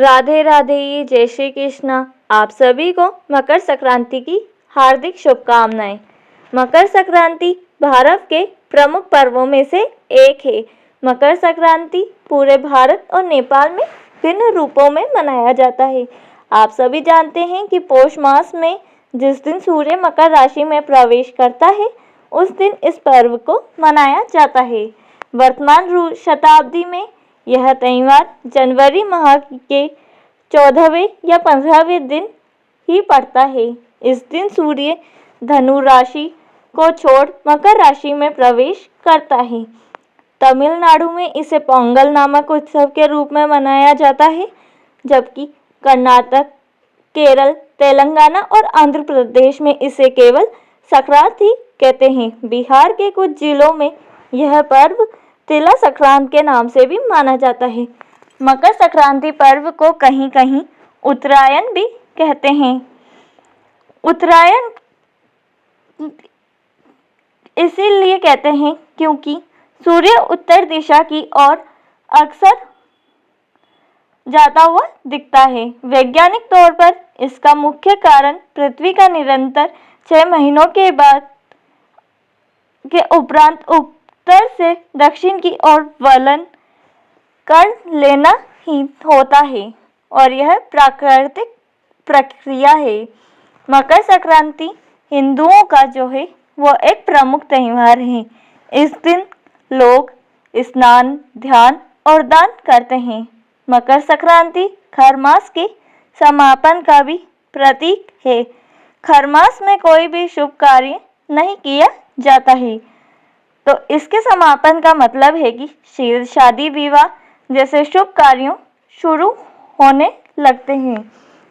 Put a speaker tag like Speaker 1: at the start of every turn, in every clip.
Speaker 1: राधे राधे, जय श्री कृष्णा। आप सभी को मकर संक्रांति की हार्दिक शुभकामनाएं। मकर संक्रांति भारत के प्रमुख पर्वों में से एक है। मकर संक्रांति पूरे भारत और नेपाल में भिन्न रूपों में मनाया जाता है। आप सभी जानते हैं कि पौष मास में जिस दिन सूर्य मकर राशि में प्रवेश करता है, उस दिन इस पर्व को मनाया जाता है। वर्तमान शताब्दी में यह त्यौहार जनवरी माह के 14वें या 15वें दिन ही पड़ता है। इस दिन सूर्य धनु राशि को छोड़ मकर राशि में प्रवेश करता है। तमिलनाडु में इसे पोंगल नामक उत्सव के रूप में मनाया जाता है, जबकि कर्नाटक, केरल, तेलंगाना और आंध्र प्रदेश में इसे केवल संक्रांति कहते हैं। बिहार के कुछ जिलों में यह पर्व तिला संक्रांत के नाम से भी माना जाता है। मकर संक्रांति पर्व को कहीं कहीं उत्तरायण भी कहते हैं। उत्तरायण इसीलिए कहते हैं क्योंकि सूर्य उत्तर दिशा की ओर अक्सर जाता हुआ दिखता है। वैज्ञानिक तौर पर इसका मुख्य कारण पृथ्वी का निरंतर 6 महीनों के बाद के उपरांत उत्तर से दक्षिण की ओर वलन कर लेना ही होता है और यह प्राकृतिक प्रक्रिया है। मकर संक्रांति हिंदुओं का जो है वो एक प्रमुख त्यौहार है। इस दिन लोग स्नान, ध्यान और दान करते हैं। मकर संक्रांति खर मास के समापन का भी प्रतीक है। खर मास में कोई भी शुभ कार्य नहीं किया जाता है, तो इसके समापन का मतलब है कि शादी विवाह जैसे शुभ कार्यों शुरू होने लगते हैं।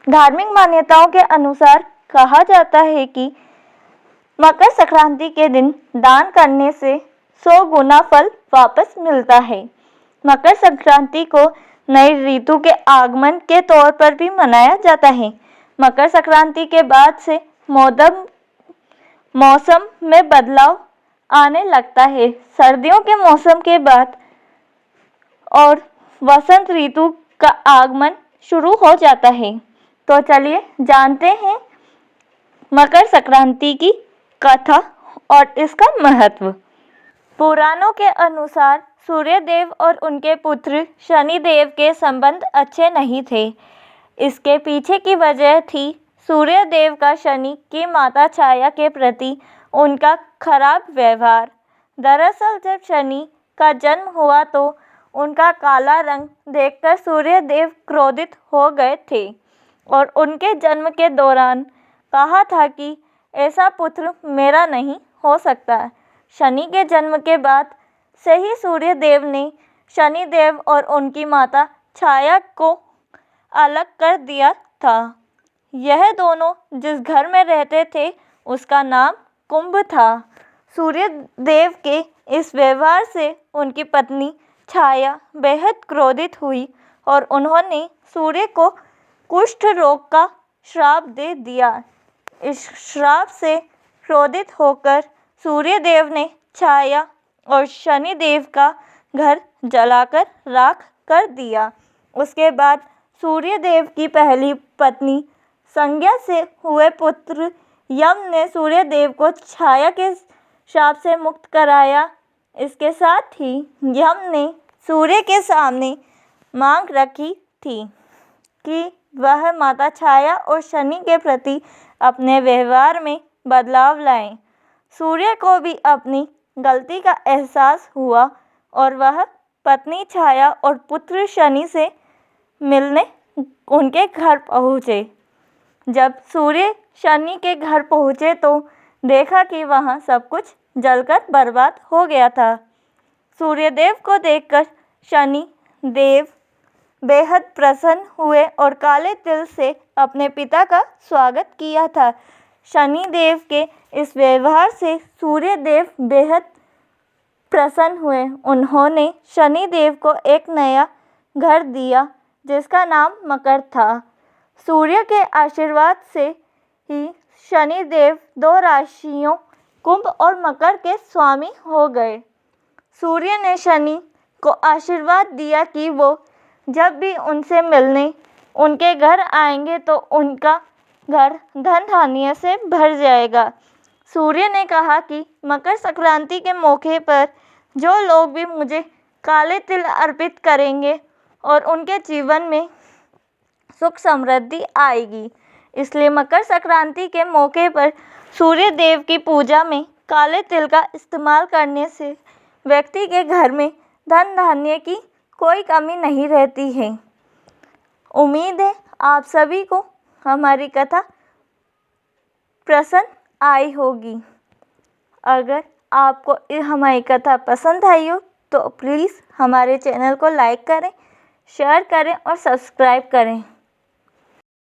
Speaker 1: धार्मिक मान्यताओं के अनुसार कहा जाता है कि मकर संक्रांति के दिन दान करने से 100 गुना फल वापस मिलता है। मकर संक्रांति को नई ऋतु के आगमन के तौर पर भी मनाया जाता है। मकर संक्रांति के बाद से मौसम में बदलाव आने लगता है। सर्दियों के मौसम के बाद और वसंत ऋतु का आगमन शुरू हो जाता है। तो चलिए जानते हैं मकर संक्रांति की कथा और इसका महत्व। पुराणों के अनुसार सूर्य देव और उनके पुत्र शनि देव के संबंध अच्छे नहीं थे। इसके पीछे की वजह थी सूर्य देव का शनि की माता छाया के प्रति उनका खराब व्यवहार। दरअसल जब शनि का जन्म हुआ तो उनका काला रंग देखकर सूर्य देव क्रोधित हो गए थे और उनके जन्म के दौरान कहा था कि ऐसा पुत्र मेरा नहीं हो सकता। शनि के जन्म के बाद से ही सूर्य देव ने शनि देव और उनकी माता छाया को अलग कर दिया था। यह दोनों जिस घर में रहते थे उसका नाम कुंभ था। सूर्य देव के इस व्यवहार से उनकी पत्नी छाया बेहद क्रोधित हुई और उन्होंने सूर्य को कुष्ठ रोग का श्राप दे दिया। इस श्राप से क्रोधित होकर सूर्य देव ने छाया और शनि देव का घर जलाकर राख कर दिया। उसके बाद सूर्य देव की पहली पत्नी संज्ञा से हुए पुत्र यम ने सूर्य देव को छाया के श्राप से मुक्त कराया। इसके साथ ही यम ने सूर्य के सामने मांग रखी थी कि वह माता छाया और शनि के प्रति अपने व्यवहार में बदलाव लाएं। सूर्य को भी अपनी गलती का एहसास हुआ और वह पत्नी छाया और पुत्र शनि से मिलने उनके घर पहुँचे। जब सूर्य शनि के घर पहुँचे तो देखा कि वहाँ सब कुछ जलकर बर्बाद हो गया था। सूर्यदेव को देखकर शनि देव बेहद प्रसन्न हुए और काले तिल से अपने पिता का स्वागत किया था। शनि देव के इस व्यवहार से सूर्य देव बेहद प्रसन्न हुए। उन्होंने शनि देव को एक नया घर दिया जिसका नाम मकर था। सूर्य के आशीर्वाद से ही शनि देव 2 राशियों कुंभ और मकर के स्वामी हो गए। सूर्य ने शनि को आशीर्वाद दिया कि वो जब भी उनसे मिलने उनके घर आएंगे तो उनका घर धन धान्य से भर जाएगा। सूर्य ने कहा कि मकर संक्रांति के मौके पर जो लोग भी मुझे काले तिल अर्पित करेंगे और उनके जीवन में सुख समृद्धि आएगी। इसलिए मकर संक्रांति के मौके पर सूर्य देव की पूजा में काले तिल का इस्तेमाल करने से व्यक्ति के घर में धन धान्य की कोई कमी नहीं रहती है। उम्मीद है आप सभी को हमारी कथा पसंद आई होगी। अगर आपको हमारी कथा पसंद आई हो तो प्लीज़ हमारे चैनल को लाइक करें, शेयर करें और सब्सक्राइब करें।